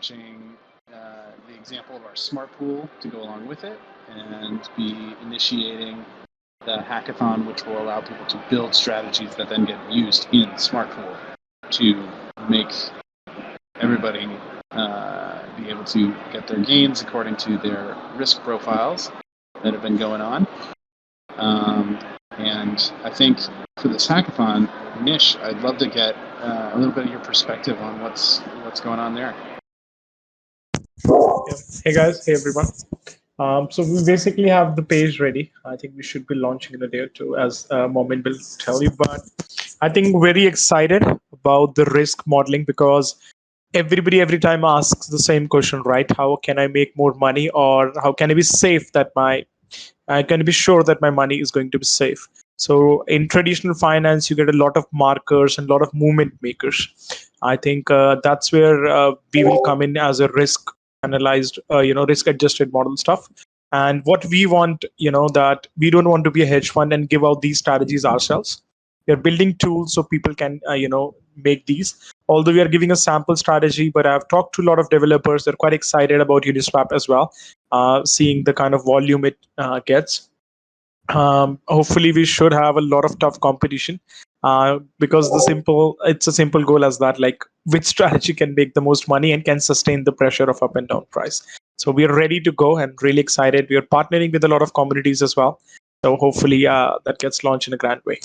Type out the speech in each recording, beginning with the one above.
launching the example of our smart pool to go along with it, and be initiating the hackathon, which will allow people to build strategies that then get used in smart pool to make everybody be able to get their gains according to their risk profiles that have been going on. And I think for this hackathon, Nish, I'd love to get a little bit of your perspective on what's going on there. Yeah. Hey guys, hey everyone. So we basically have the page ready. I think we should be launching in a day or two, as Momin will tell you. But I think very excited about the risk modeling, because everybody every time asks the same question, right? How can I make more money, or how can I be safe that I can be sure that my money is going to be safe? So in traditional finance, you get a lot of markers and a lot of movement makers. I think that's where we will come in as a risk analyzed, risk adjusted model stuff. And what we want, that we don't want to be a hedge fund and give out these strategies ourselves. We are building tools so people can, make these. Although we are giving a sample strategy, but I've talked to a lot of developers. They're quite excited about Uniswap as well, seeing the kind of volume it gets. Hopefully, we should have a lot of tough competition, because it's a simple goal as that, like which strategy can make the most money and can sustain the pressure of up and down price. So we are ready to go and really excited. We are partnering with a lot of communities as well. So hopefully that gets launched in a grand way.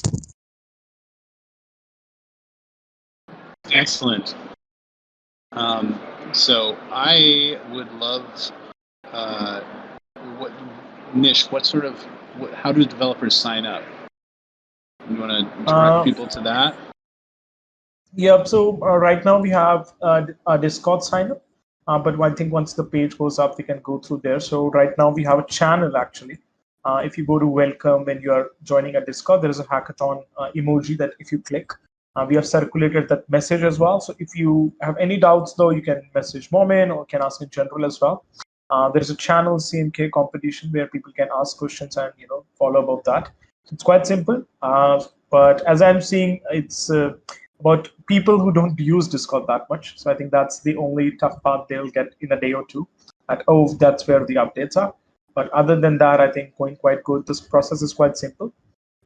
Excellent. So I would love, Nish, how do developers sign up? You want to direct people to that? Yeah, so right now we have a Discord sign up, but I think once the page goes up, we can go through there. So right now we have a channel actually. If you go to welcome when you are joining a Discord, there is a hackathon emoji that if you click, we have circulated that message as well. So if you have any doubts, though, you can message Momin or can ask in general as well. There is a channel CMK competition where people can ask questions and follow about that. So it's quite simple. But as I'm seeing, it's about people who don't use Discord that much. So I think that's the only tough part they'll get in a day or two. That's where the updates are. But other than that, I think going quite good. This process is quite simple.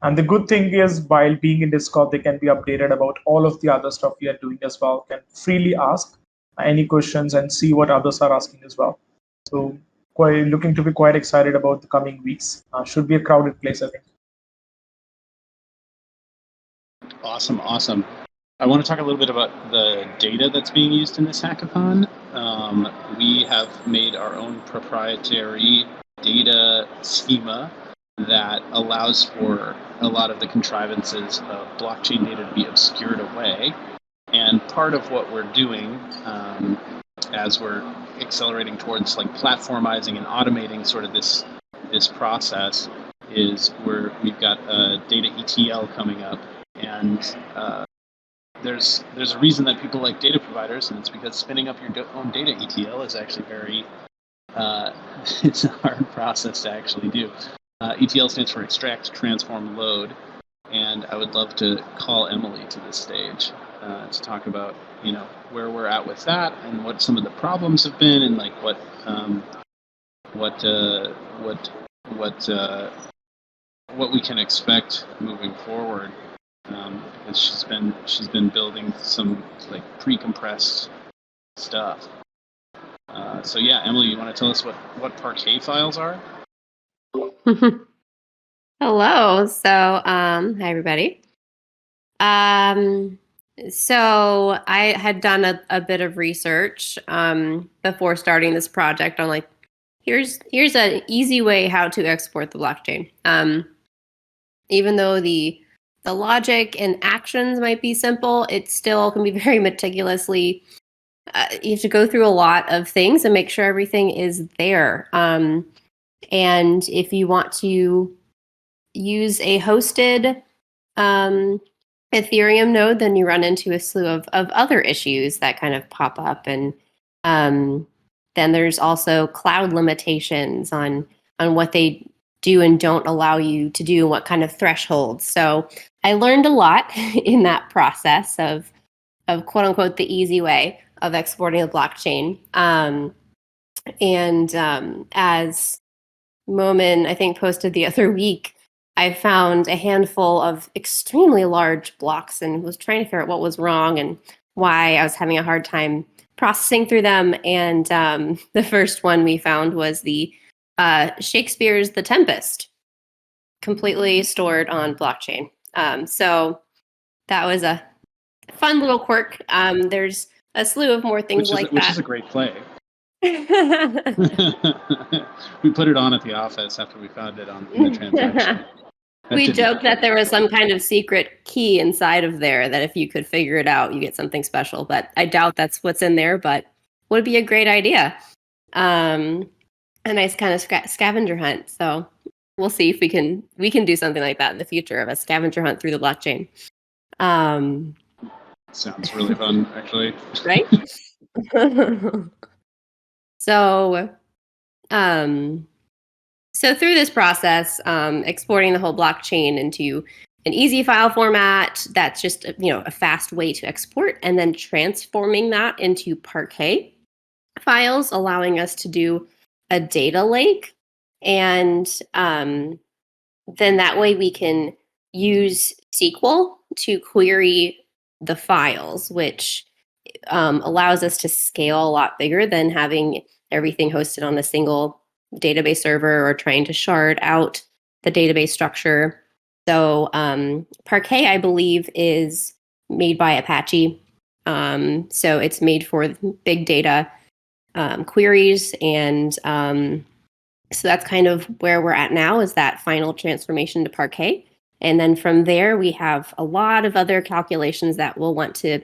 And the good thing is, while being in Discord, they can be updated about all of the other stuff we are doing as well. Can freely ask any questions and see what others are asking as well. So looking to be quite excited about the coming weeks. Should be a crowded place, I think. Awesome. I want to talk a little bit about the data that's being used in this hackathon. We have made our own proprietary data schema that allows for a lot of the contrivances of blockchain data to be obscured away. And part of what we're doing as we're accelerating towards like platformizing and automating sort of this process is we've got a data ETL coming up, and there's a reason that people like data providers, and it's because spinning up your own data ETL is actually very it's a hard process to actually do. ETL stands for extract, transform, load, and I would love to call Emily to the stage to talk about where we're at with that and what some of the problems have been, and like what we can expect moving forward. Because she's been building some like pre-compressed stuff. So yeah, Emily, you want to tell us what Parquet files are? Hello. So, hi everybody. So I had done a bit of research before starting this project on like, here's an easy way how to export the blockchain. Even though the logic and actions might be simple, it still can be very meticulously. You have to go through a lot of things and make sure everything is there. And if you want to use a hosted Ethereum node, then you run into a slew of other issues that kind of pop up. And then there's also cloud limitations on what they do and don't allow you to do, what kind of thresholds. So I learned a lot in that process of quote unquote the easy way. of exporting the blockchain. As Momin, I think, posted the other week, I found a handful of extremely large blocks and was trying to figure out what was wrong and why I was having a hard time processing through them. And the first one we found was the Shakespeare's The Tempest, completely stored on blockchain. So that was a fun little quirk. There's a slew of more things which that. Is a great play. We put it on at the office after we found it in the transaction. We joked that there was some kind of secret key inside of there that if you could figure it out, you get something special. But I doubt that's what's in there, but would be a great idea. A nice kind of scavenger hunt. So we'll see if we can do something like that in the future, of a scavenger hunt through the blockchain. Sounds really fun, actually. Right? So through this process, exporting the whole blockchain into an easy file format that's just a fast way to export, and then transforming that into Parquet files, allowing us to do a data lake, and then that way we can use SQL to query the files, which allows us to scale a lot bigger than having everything hosted on a single database server or trying to shard out the database structure. So Parquet, I believe, is made by Apache. So it's made for big data queries. And so that's kind of where we're at now, is that final transformation to Parquet. And then from there, we have a lot of other calculations that we'll want to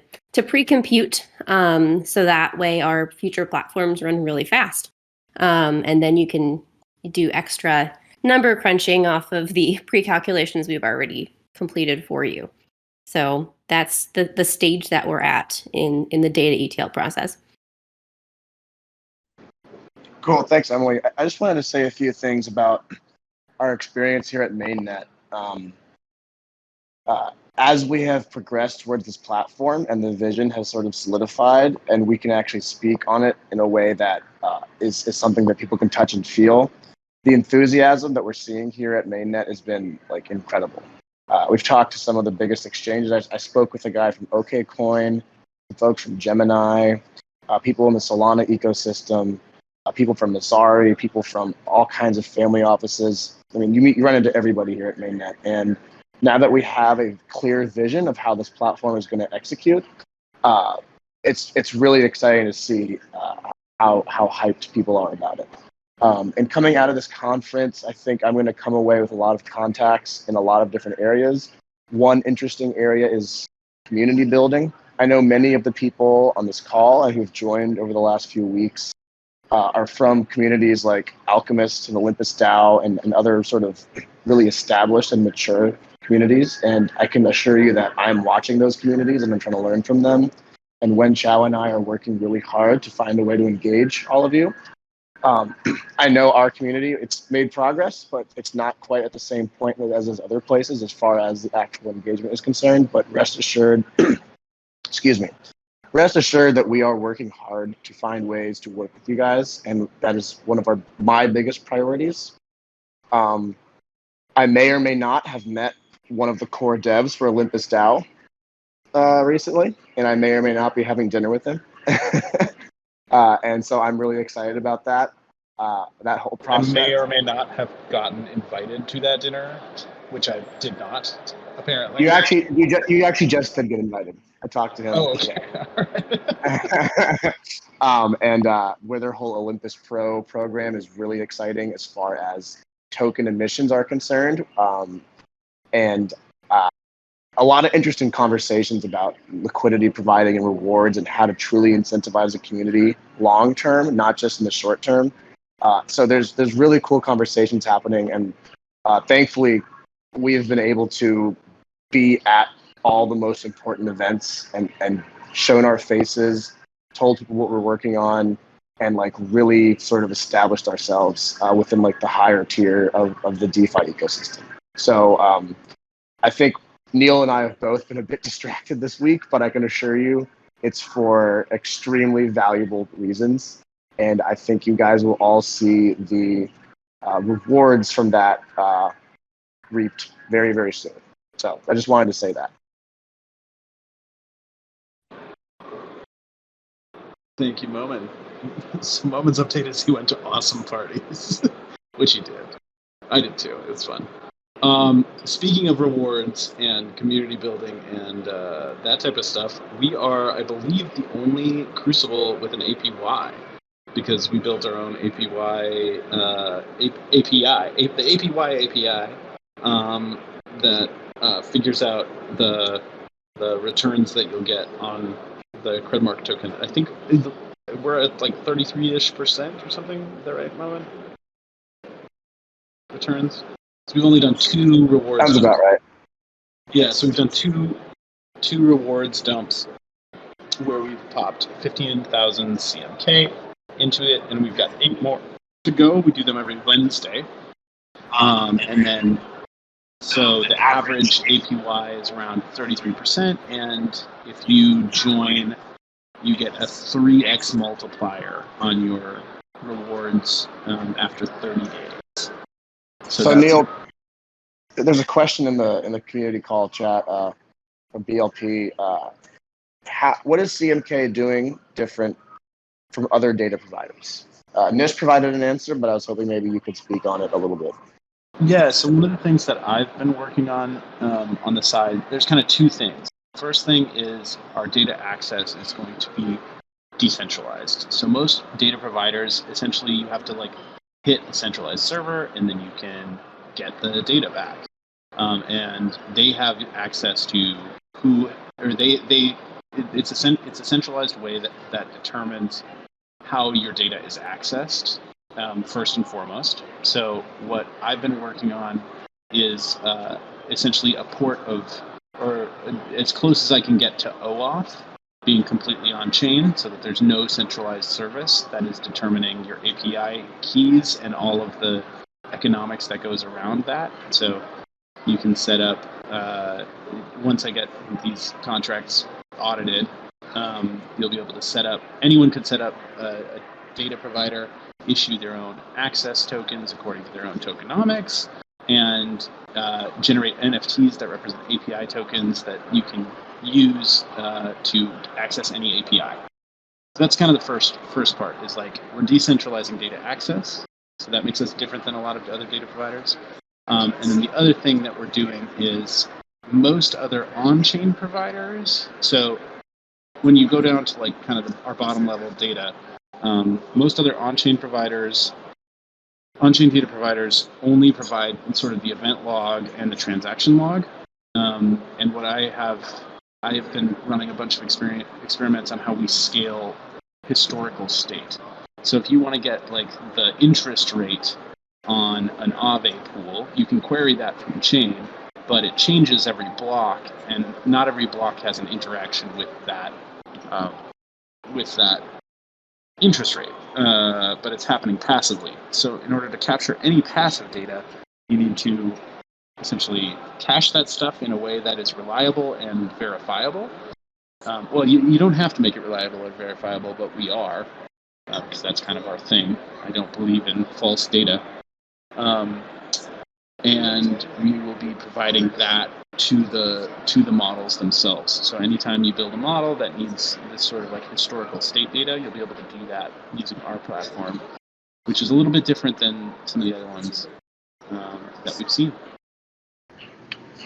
pre-compute, so that way our future platforms run really fast. And then you can do extra number crunching off of the pre-calculations we've already completed for you. So that's the stage that we're at in the data ETL process. Cool, thanks, Emily. I just wanted to say a few things about our experience here at Mainnet. As we have progressed towards this platform and the vision has sort of solidified, and we can actually speak on it in a way that is something that people can touch and feel, the enthusiasm that we're seeing here at Mainnet has been incredible. We've talked to some of the biggest exchanges. I spoke with a guy from OKCoin, folks from Gemini, people in the Solana ecosystem, people from Masari, people from all kinds of family offices. I mean, you run into everybody here at Mainnet. And now that we have a clear vision of how this platform is going to execute, it's really exciting to see how hyped people are about it. And coming out of this conference, I think I'm going to come away with a lot of contacts in a lot of different areas. One interesting area is community building. I know many of the people on this call and who've joined over the last few weeks are from communities like Alchemist and Olympus DAO and other sort of really established and mature communities. And I can assure you that I'm watching those communities and I'm trying to learn from them. And Wen Chao and I are working really hard to find a way to engage all of you. I know our community, it's made progress, but it's not quite at the same point as those other places as far as the actual engagement is concerned. But rest assured, rest assured that we are working hard to find ways to work with you guys, and that is one of my biggest priorities. I may or may not have met one of the core devs for Olympus DAO recently, and I may or may not be having dinner with him. And so I'm really excited about that. That whole process. I may or may not have gotten invited to that dinner, which I did not, apparently. You actually just did get invited. I talked to him. Oh, okay. And where their whole Olympus Pro program is really exciting as far as token emissions are concerned. And a lot of interesting conversations about liquidity providing and rewards and how to truly incentivize a community long term, not just in the short term. So there's really cool conversations happening, and thankfully we have been able to be at all the most important events and shown our faces, told people what we're working on, and really sort of established ourselves within the higher tier of the DeFi ecosystem. So I think Neil and I have both been a bit distracted this week, but I can assure you it's for extremely valuable reasons. And I think you guys will all see the rewards from that reaped very, very soon. So I just wanted to say that. Thank you, Momin. So Momin's update is he went to awesome parties, which he did. I did too. It was fun. Speaking of rewards and community building and that type of stuff, we are, I believe, the only Crucible with an APY because we built our own APY API, the APY API that figures out the returns that you'll get on the Credmark token. I think we're at like 33-ish% or something. Is that right, Momin? Returns. So we've only done 2 rewards. Sounds about right. Yeah, so we've done two rewards dumps where we've popped 15,000 CMK into it, and we've got 8 more to go. We do them every Wednesday. And then, so the average APY is around 33%, and if you join, you get a 3x multiplier on your rewards after 30 days. So Neil, there's a question in the community call chat from BLP. What is CMK doing different from other data providers? Nish provided an answer, but I was hoping maybe you could speak on it a little bit. Yeah, so one of the things that I've been working on the side, there's kind of 2 things. First thing is our data access is going to be decentralized. So most data providers, essentially, you have to like hit a centralized server, and then you can get the data back. And they have access to who, or it's a centralized way that determines how your data is accessed, first and foremost. So what I've been working on is essentially a port of, or as close as I can get to OAuth, being completely on-chain so that there's no centralized service that is determining your API keys and all of the economics that goes around that. So you can set up, once I get these contracts audited, you'll be able to set up, anyone could set up a data provider, issue their own access tokens according to their own tokenomics, and generate NFTs that represent API tokens that you can use to access any API. So that's kind of the first part, is like we're decentralizing data access. So that makes us different than a lot of other data providers. And then the other thing that we're doing is most other on-chain providers. So when you go down to like kind of our bottom level data, most other on-chain data providers only provide sort of the event log and the transaction log. And what I have been running a bunch of experiments on how we scale historical state. So if you want to get like the interest rate on an Aave pool, you can query that from chain, but it changes every block, and not every block has an interaction with that interest rate, but it's happening passively. So in order to capture any passive data, you need to essentially cache that stuff in a way that is reliable and verifiable. Well, you don't have to make it reliable or verifiable, but we are, because that's kind of our thing. I don't believe in false data. And we will be providing that to the models themselves. So anytime you build a model that needs this sort of like historical state data, you'll be able to do that using our platform, which is a little bit different than some of the other ones that we've seen.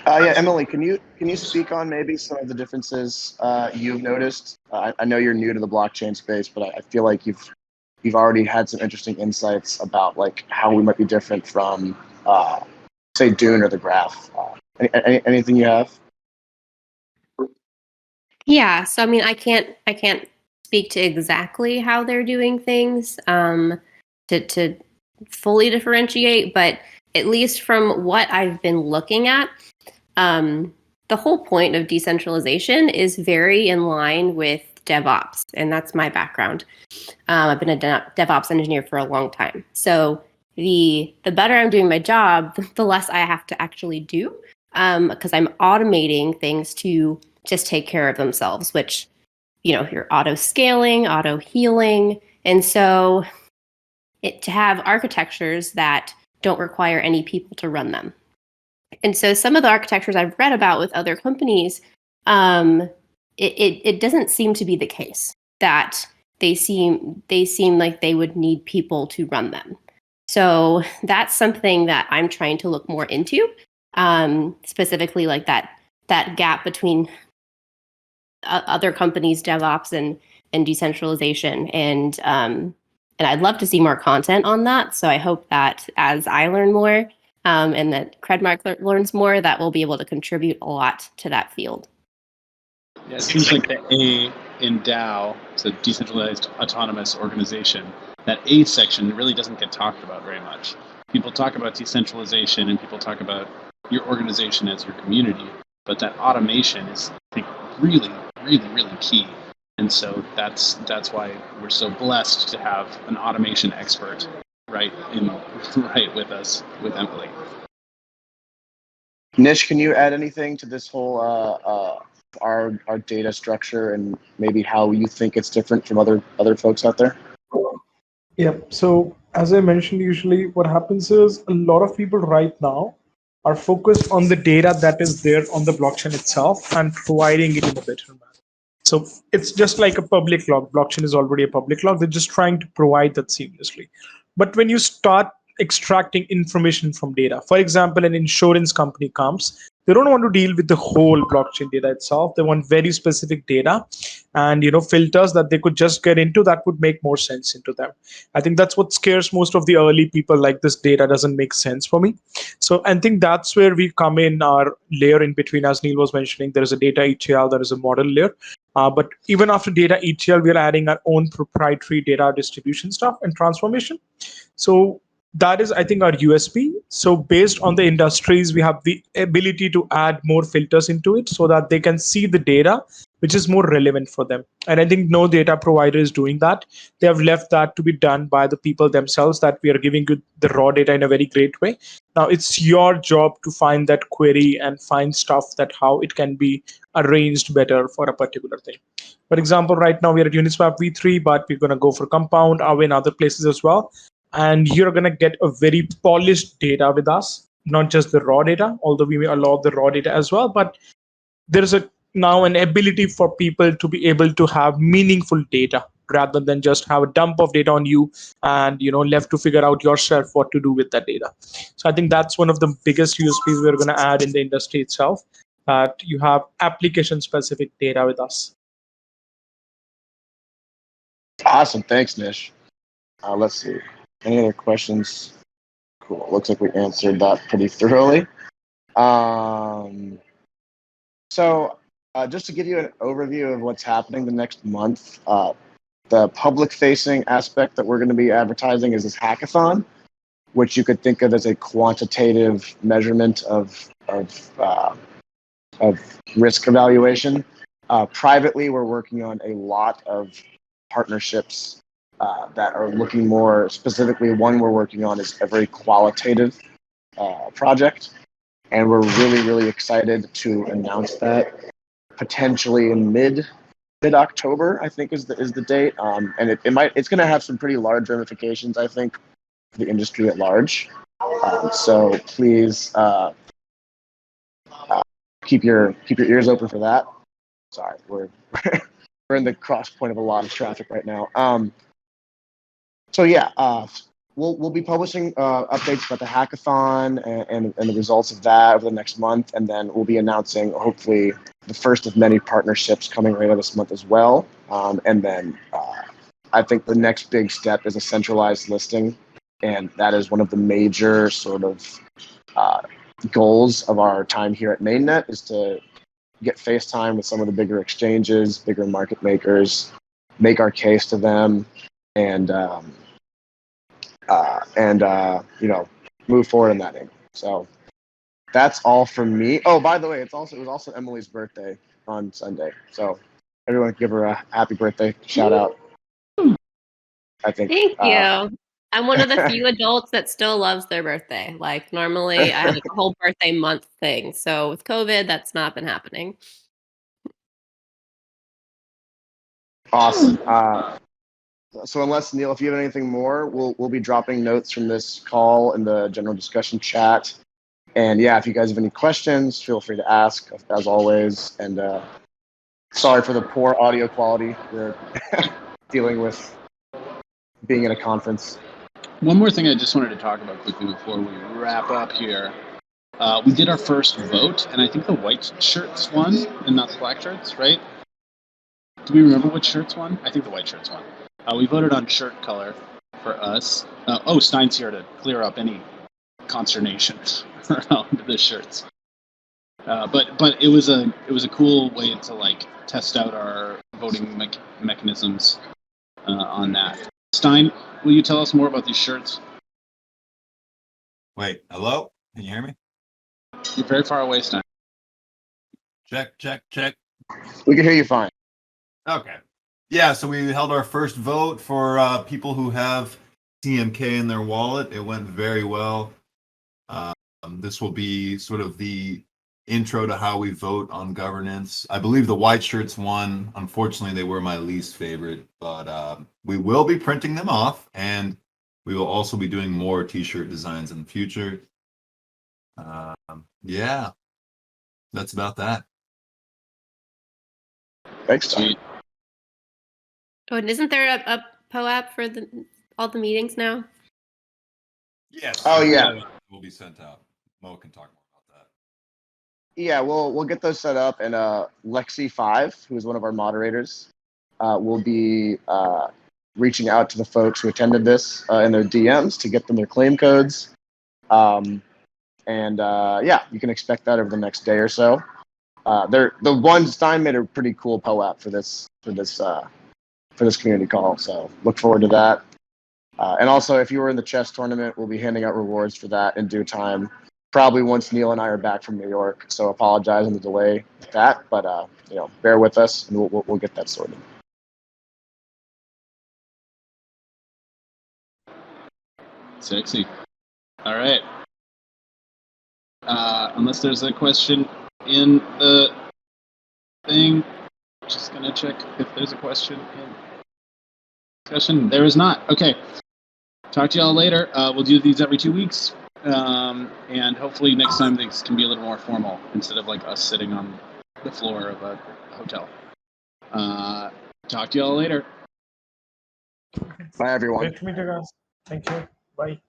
Yeah, Emily, can you speak on maybe some of the differences you've noticed? I know you're new to the blockchain space, but I feel like you've already had some interesting insights about like how we might be different from say Dune or the Graph. Anything you have? Yeah, so I mean, I can't speak to exactly how they're doing things to fully differentiate, but at least from what I've been looking at, the whole point of decentralization is very in line with DevOps, and that's my background. I've been a DevOps engineer for a long time, so the better I'm doing my job, the less I have to actually do, because I'm automating things to just take care of themselves, which your auto scaling, auto healing. And so to have architectures that don't require any people to run them. And so some of the architectures I've read about with other companies, it doesn't seem to be the case that they seem like they would need people to run them. So that's something that I'm trying to look more into, specifically like that gap between other companies' DevOps and decentralization, and I'd love to see more content on that. So I hope that as I learn more, and that Credmark learns more, that we'll be able to contribute a lot to that field. Yeah, it seems like the A in DAO, so decentralized autonomous organization, that A section really doesn't get talked about very much. People talk about decentralization and people talk about your organization as your community, but that automation is, I think, really, really, really key. And so that's why we're so blessed to have an automation expert right with us, with Emily. Nish, can you add anything to this whole our data structure and maybe how you think it's different from other folks out there? Yeah. So as I mentioned, usually what happens is a lot of people right now are focused on the data that is there on the blockchain itself and providing it in a better manner. So it's just like a public log. Blockchain is already a public log. They're just trying to provide that seamlessly. But when you start extracting information from data, for example, an insurance company comes, they don't want to deal with the whole blockchain data itself. They want very specific data and filters that they could just get into that would make more sense into them. I think that's what scares most of the early people, like this data doesn't make sense for me. So I think that's where we come in our layer in between. As Neil was mentioning, there is a data ETL, there is a model layer. But even after data ETL, we are adding our own proprietary data distribution stuff and transformation. So that is, I think, our USP. So based on the industries, we have the ability to add more filters into it so that they can see the data which is more relevant for them. And I think no data provider is doing that. They have left that to be done by the people themselves, that we are giving you the raw data in a very great way. Now it's your job to find that query and find stuff that how it can be arranged better for a particular thing. For example, right now we're at Uniswap v3, but we're going to go for Compound, Aave, and other places as well. And you're going to get a very polished data with us, not just the raw data, although we may allow the raw data as well. But there's now an ability for people to be able to have meaningful data rather than just have a dump of data on you and left to figure out yourself what to do with that data. So I think that's one of the biggest USPs we're going to add in the industry itself, that you have application specific data with us. Awesome, thanks, Nish. Let's see. Any other questions? Cool. Looks like we answered that pretty thoroughly. So just to give you an overview of what's happening the next month, the public-facing aspect that we're going to be advertising is this hackathon, which you could think of as a quantitative measurement of risk evaluation. Privately, we're working on a lot of partnerships that are looking more specifically. One we're working on is a very qualitative project, and we're really, really excited to announce that potentially in mid-October, I think is the date. And it's going to have some pretty large ramifications, I think, for the industry at large. So please keep your ears open for that. Sorry, we're we're in the cross point of a lot of traffic right now. So yeah, we'll be publishing updates about the hackathon and the results of that over the next month, and then we'll be announcing hopefully the first of many partnerships coming later this month as well. And then I think the next big step is a centralized listing, and that is one of the major sort of goals of our time here at Mainnet, is to get FaceTime with some of the bigger exchanges, bigger market makers, make our case to them, and move forward in that angle. So that's all from me. Oh, by the way, it was also Emily's birthday on Sunday, so everyone give her a happy birthday shout out. I think. Thank you. I'm one of the few adults that still loves their birthday. Like normally I have like a whole birthday month thing. So with COVID, that's not been happening. Awesome. So unless Neil, if you have anything more, we'll be dropping notes from this call in the general discussion chat. And yeah, if you guys have any questions, feel free to ask as always. And sorry for the poor audio quality we're dealing with being in a conference. One more thing I just wanted to talk about quickly before we wrap up here. We did our first vote, and I think the white shirts won, and not the black shirts, right? Do we remember which shirts won? I think the white shirts won. We voted on shirt color for us. Stein's here to clear up any consternation around the shirts. But it was a cool way to like test out our voting mechanisms on that. Stein, will you tell us more about these shirts? Wait, hello? Can you hear me? You're very far away, Stein. Check, check, check. We can hear you fine. Okay. Yeah, so we held our first vote for people who have CMK in their wallet. It went very well. This will be sort of the intro to how we vote on governance. I believe the white shirts won. Unfortunately, they were my least favorite, but we will be printing them off, and we will also be doing more t-shirt designs in the future. Yeah, that's about that. Thanks, Stein. Oh, and isn't there a POAP for all the meetings now? Yes. Oh, yeah. Will be sent out. Mo can talk more about that. Yeah, we'll get those set up, and Lexi5, who is one of our moderators, will be reaching out to the folks who attended this in their DMs to get them their claim codes. Yeah, you can expect that over the next day or so. The one Stein made a pretty cool POAP for this community call, so look forward to that. And also, if you were in the chess tournament, we'll be handing out rewards for that in due time. Probably once Neil and I are back from New York. So apologize on the delay with that, but bear with us, and we'll get that sorted. Sexy. All right. Unless there's a question in the thing, just gonna check if there's a question in discussion. There is not. Okay. Talk to y'all later. We'll do these every 2 weeks. And hopefully next time things can be a little more formal instead of like us sitting on the floor of a hotel. Talk to y'all later. Bye, everyone. Great to meet you guys. Thank you. Bye.